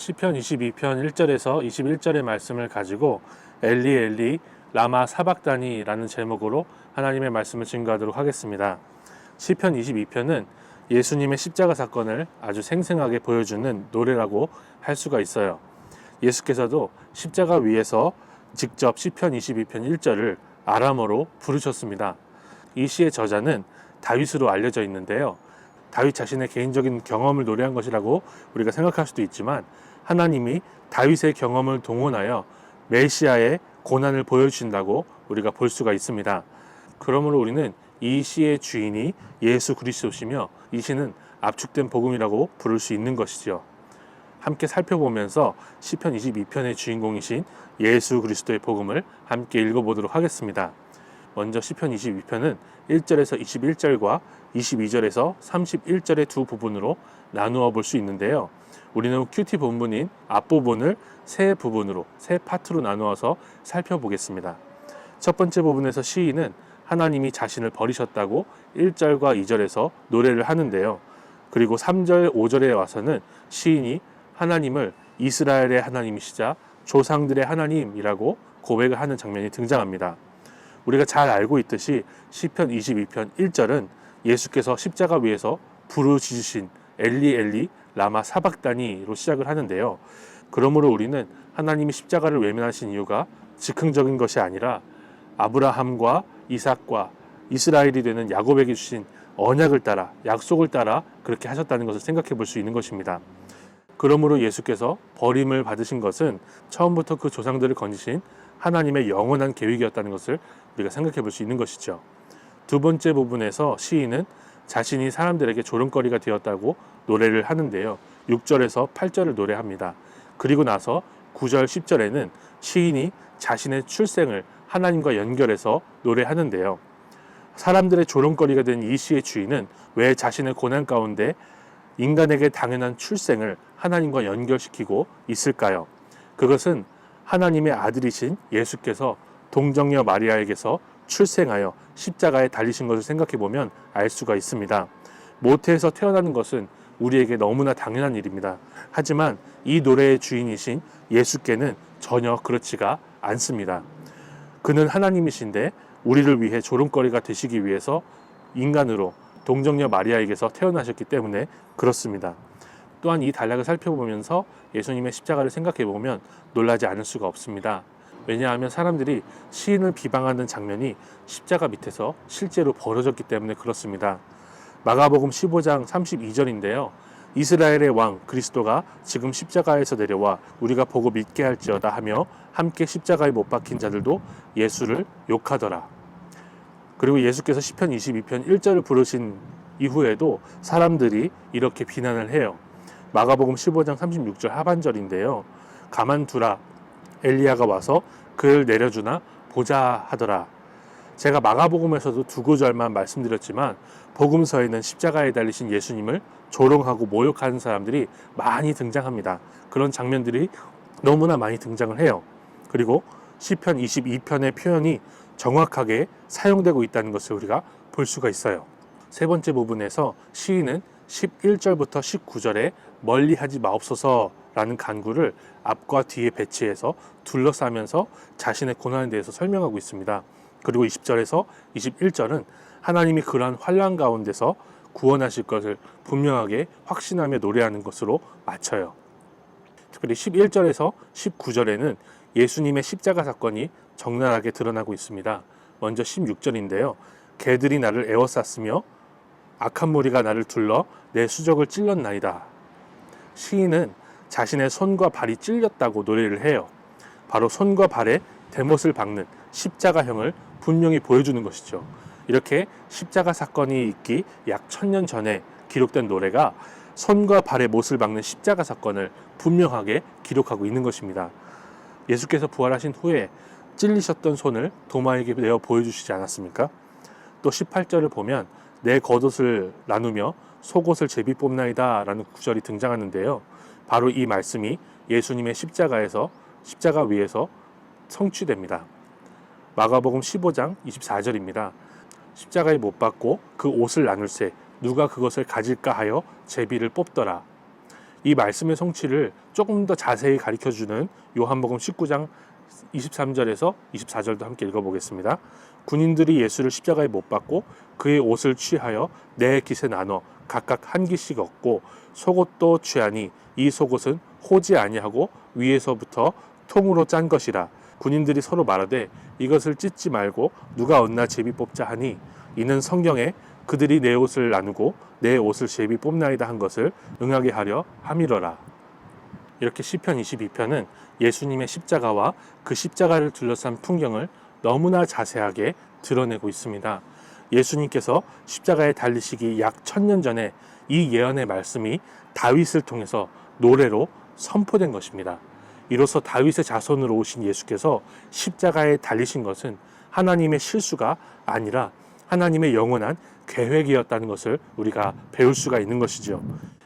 시편 22편 1절에서 21절의 말씀을 가지고 엘리 엘리 라마 사박다니라는 제목으로 하나님의 말씀을 증거하도록 하겠습니다. 시편 22편은 예수님의 십자가 사건을 아주 생생하게 보여주는 노래라고 할 수가 있어요. 예수께서도 십자가 위에서 직접 시편 22편 1절을 아람어로 부르셨습니다. 이 시의 저자는 다윗으로 알려져 있는데요. 다윗 자신의 개인적인 경험을 노래한 것이라고 우리가 생각할 수도 있지만 하나님이 다윗의 경험을 동원하여 메시아의 고난을 보여주신다고 우리가 볼 수가 있습니다. 그러므로 우리는 이 시의 주인이 예수 그리스도시며 이 시는 압축된 복음이라고 부를 수 있는 것이죠. 함께 살펴보면서 시편 22편의 주인공이신 예수 그리스도의 복음을 함께 읽어보도록 하겠습니다. 먼저 시편 22편은 1절에서 21절과 22절에서 31절의 두 부분으로 나누어 볼 수 있는데요. 우리는 큐티 본문인 앞부분을 세 부분으로, 세 파트로 나누어서 살펴보겠습니다. 첫 번째 부분에서 시인은 하나님이 자신을 버리셨다고 1절과 2절에서 노래를 하는데요. 그리고 3절, 5절에 와서는 시인이 하나님을 이스라엘의 하나님이시자 조상들의 하나님이라고 고백을 하는 장면이 등장합니다. 우리가 잘 알고 있듯이 시편 22편 1절은 예수께서 십자가 위에서 부르짖으신 엘리 엘리 라마 사박다니로 시작을 하는데요. 그러므로 우리는 하나님이 십자가를 외면하신 이유가 즉흥적인 것이 아니라 아브라함과 이삭과 이스라엘이 되는 야곱에게 주신 언약을 따라, 약속을 따라 그렇게 하셨다는 것을 생각해 볼 수 있는 것입니다. 그러므로 예수께서 버림을 받으신 것은 처음부터 그 조상들을 건지신 하나님의 영원한 계획이었다는 것을 우리가 생각해 볼 수 있는 것이죠. 두 번째 부분에서 시인은 자신이 사람들에게 조롱거리가 되었다고 노래를 하는데요. 6절에서 8절을 노래합니다. 그리고 나서 9절, 10절에는 시인이 자신의 출생을 하나님과 연결해서 노래하는데요. 사람들의 조롱거리가 된 이 시의 주인은 왜 자신의 고난 가운데 인간에게 당연한 출생을 하나님과 연결시키고 있을까요? 그것은 하나님의 아들이신 예수께서 동정녀 마리아에게서 출생하여 십자가에 달리신 것을 생각해 보면 알 수가 있습니다. 모태에서 태어나는 것은 우리에게 너무나 당연한 일입니다. 하지만 이 노래의 주인이신 예수께는 전혀 그렇지가 않습니다. 그는 하나님이신데 우리를 위해 조롱거리가 되시기 위해서 인간으로 동정녀 마리아에게서 태어나셨기 때문에 그렇습니다. 또한 이 단락을 살펴보면서 예수님의 십자가를 생각해 보면 놀라지 않을 수가 없습니다. 왜냐하면 사람들이 시인을 비방하는 장면이 십자가 밑에서 실제로 벌어졌기 때문에 그렇습니다. 마가복음 15장 32절인데요. 이스라엘의 왕 그리스도가 지금 십자가에서 내려와 우리가 보고 믿게 할지어다 하며 함께 십자가에 못 박힌 자들도 예수를 욕하더라. 그리고 예수께서 시편 22편 1절을 부르신 이후에도 사람들이 이렇게 비난을 해요. 마가복음 15장 36절 하반절인데요. 가만두라 엘리야가 와서 그를 내려주나 보자 하더라. 제가 마가복음에서도 두 구절만 말씀드렸지만 복음서에는 십자가에 달리신 예수님을 조롱하고 모욕하는 사람들이 많이 등장합니다. 그런 장면들이 너무나 많이 등장을 해요. 그리고 시편 22편의 표현이 정확하게 사용되고 있다는 것을 우리가 볼 수가 있어요. 세 번째 부분에서 시인은 11절부터 19절에 멀리하지 마옵소서라는 간구를 앞과 뒤에 배치해서 둘러싸면서 자신의 고난에 대해서 설명하고 있습니다. 그리고 20절에서 21절은 하나님이 그러한 환난 가운데서 구원하실 것을 분명하게 확신하며 노래하는 것으로 마쳐요. 특별히 11절에서 19절에는 예수님의 십자가 사건이 적나라하게 드러나고 있습니다. 먼저 16절인데요. 개들이 나를 에워쌌으며 악한 무리가 나를 둘러 내 수족을 찔렀나이다. 시인은 자신의 손과 발이 찔렸다고 노래를 해요. 바로 손과 발에 대못을 박는 십자가형을 분명히 보여주는 것이죠. 이렇게 십자가 사건이 있기 약 1000년 전에 기록된 노래가 손과 발에 못을 박는 십자가 사건을 분명하게 기록하고 있는 것입니다. 예수께서 부활하신 후에 찔리셨던 손을 도마에게 내어 보여주시지 않았습니까? 또 18절을 보면 내 겉옷을 나누며 속옷을 제비 뽑나이다 라는 구절이 등장하는데요. 바로 이 말씀이 예수님의 십자가 위에서 성취됩니다. 마가복음 15장 24절입니다. 십자가에 못 박고 그 옷을 나눌세 누가 그것을 가질까 하여 제비를 뽑더라. 이 말씀의 성취를 조금 더 자세히 가르쳐주는 요한복음 19장 23절에서 24절도 함께 읽어보겠습니다. 군인들이 예수를 십자가에 못 박고 그의 옷을 취하여 네 깃에 나눠 각각 한 깃씩 얻고 속옷도 취하니 이 속옷은 호지 아니하고 위에서부터 통으로 짠 것이라. 군인들이 서로 말하되 이것을 찢지 말고 누가 얻나 제비 뽑자 하니 이는 성경에 그들이 내 옷을 나누고 내 옷을 제비 뽑나이다 한 것을 응하게 하려 함이러라. 이렇게 시편 22편은 예수님의 십자가와 그 십자가를 둘러싼 풍경을 너무나 자세하게 드러내고 있습니다. 예수님께서 십자가에 달리시기 약 1000년 전에 이 예언의 말씀이 다윗을 통해서 노래로 선포된 것입니다. 이로써 다윗의 자손으로 오신 예수께서 십자가에 달리신 것은 하나님의 실수가 아니라 하나님의 영원한 계획이었다는 것을 우리가 배울 수가 있는 것이죠.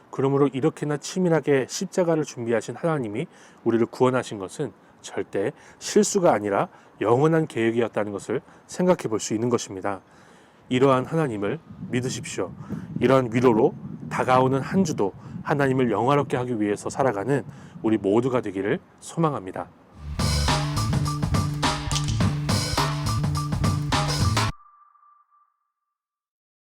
그러므로 이렇게나 치밀하게 십자가를 준비하신 하나님이 우리를 구원하신 것은 절대 실수가 아니라 영원한 계획이었다는 것을 생각해 볼 수 있는 것입니다. 이러한 하나님을 믿으십시오. 이러한 위로로 다가오는 한 주도 하나님을 영화롭게 하기 위해서 살아가는 우리 모두가 되기를 소망합니다.